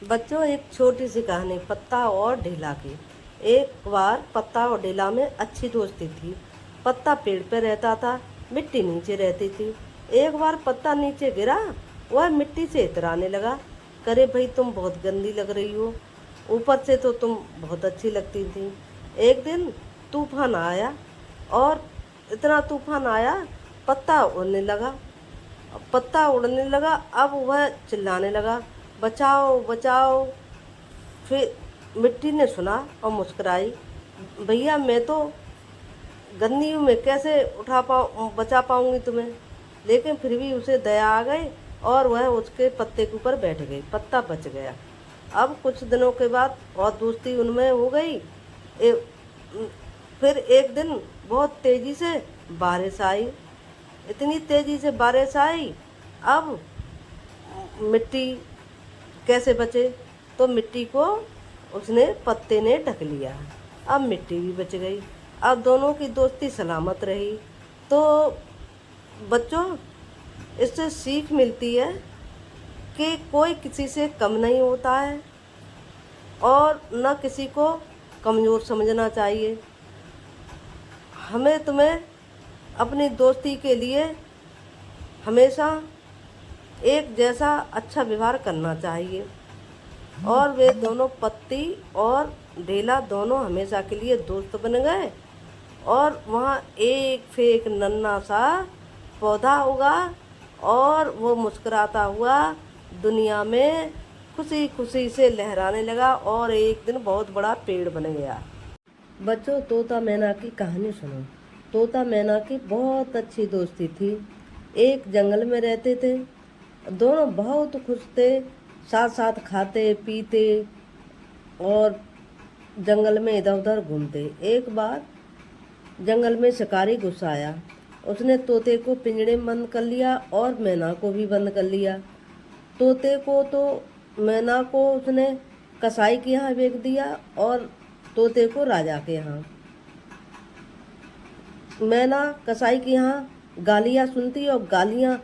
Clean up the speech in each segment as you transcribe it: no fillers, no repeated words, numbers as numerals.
बच्चों, एक छोटी सी कहानी पत्ता और ढीला की। एक बार पत्ता और ढीला में अच्छी दोस्ती थी। पत्ता पेड़ पर रहता था, मिट्टी नीचे रहती थी। एक बार पत्ता नीचे गिरा, वह मिट्टी से इतराने लगा, करे भाई तुम बहुत गंदी लग रही हो, ऊपर से तो तुम बहुत अच्छी लगती थी। एक दिन तूफान आया और इतना तूफान आया, पत्ता उड़ने लगा। अब वह चिल्लाने लगा, बचाओ बचाओ। फिर मिट्टी ने सुना और मुस्कुराई, भैया मैं तो गंदी हूँ, मैं कैसे बचा पाऊंगी तुम्हें। लेकिन फिर भी उसे दया आ गई और वह उसके पत्ते के ऊपर बैठ गई, पत्ता बच गया। अब कुछ दिनों के बाद और दोस्ती उनमें हो गई। फिर एक दिन बहुत तेजी से बारिश आई, इतनी तेजी से बारिश आई। अब मिट्टी कैसे बचे, तो मिट्टी को उसने पत्ते ने ढक लिया। अब मिट्टी भी बच गई, अब दोनों की दोस्ती सलामत रही। तो बच्चों, इससे सीख मिलती है कि कोई किसी से कम नहीं होता है और न किसी को कमज़ोर समझना चाहिए। हमें तुम्हें अपनी दोस्ती के लिए हमेशा एक जैसा अच्छा व्यवहार करना चाहिए। और वे दोनों पत्ती और ढेला दोनों हमेशा के लिए दोस्त बन गए और वहाँ एक फेक नन्हा सा पौधा उगा और वो मुस्कुराता हुआ दुनिया में खुशी खुशी से लहराने लगा और एक दिन बहुत बड़ा पेड़ बन गया। बच्चों, तोता मैना की कहानी सुनो। तोता मैना की बहुत अच्छी दोस्ती थी। एक जंगल में रहते थे, दोनों बहुत खुश थे, साथ साथ खाते पीते और जंगल में इधर उधर घूमते। एक बार जंगल में शिकारी घुस आया, उसने तोते को पिंजड़े में बंद कर लिया और मैना को भी बंद कर लिया। तोते को तो मैना को उसने कसाई के यहाँ बेच दिया और तोते को राजा के यहाँ। मैना कसाई के यहाँ गालियाँ सुनती और गालियाँ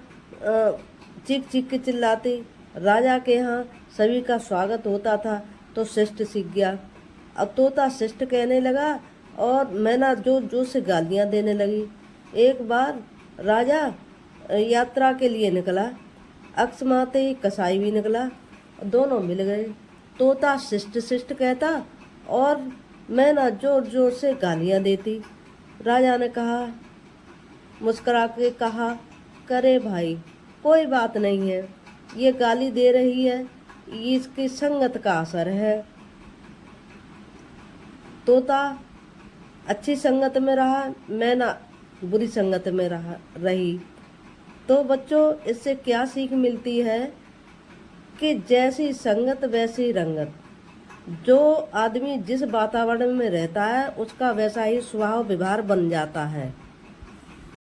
चीख चीख के चिल्लाती। राजा के यहाँ सभी का स्वागत होता था तो शिष्ट सीख गया। अब तोता शिष्ट कहने लगा और मैना जोर जोर से गालियाँ देने लगी। एक बार राजा यात्रा के लिए निकला, अकस्मात ही कसाई भी निकला, दोनों मिल गए। तोता शिष्ट शिष्ट कहता और मैना जोर जोर से गालियाँ देती। राजा ने कहा, मुस्कुरा के कहा, करे भाई कोई बात नहीं है, ये गाली दे रही है, ये इसकी संगत का असर है। तोता अच्छी संगत में रहा, मैना बुरी संगत में रही। तो बच्चों, इससे क्या सीख मिलती है कि जैसी संगत वैसी रंगत। जो आदमी जिस वातावरण में रहता है उसका वैसा ही स्वभाव व्यवहार बन जाता है।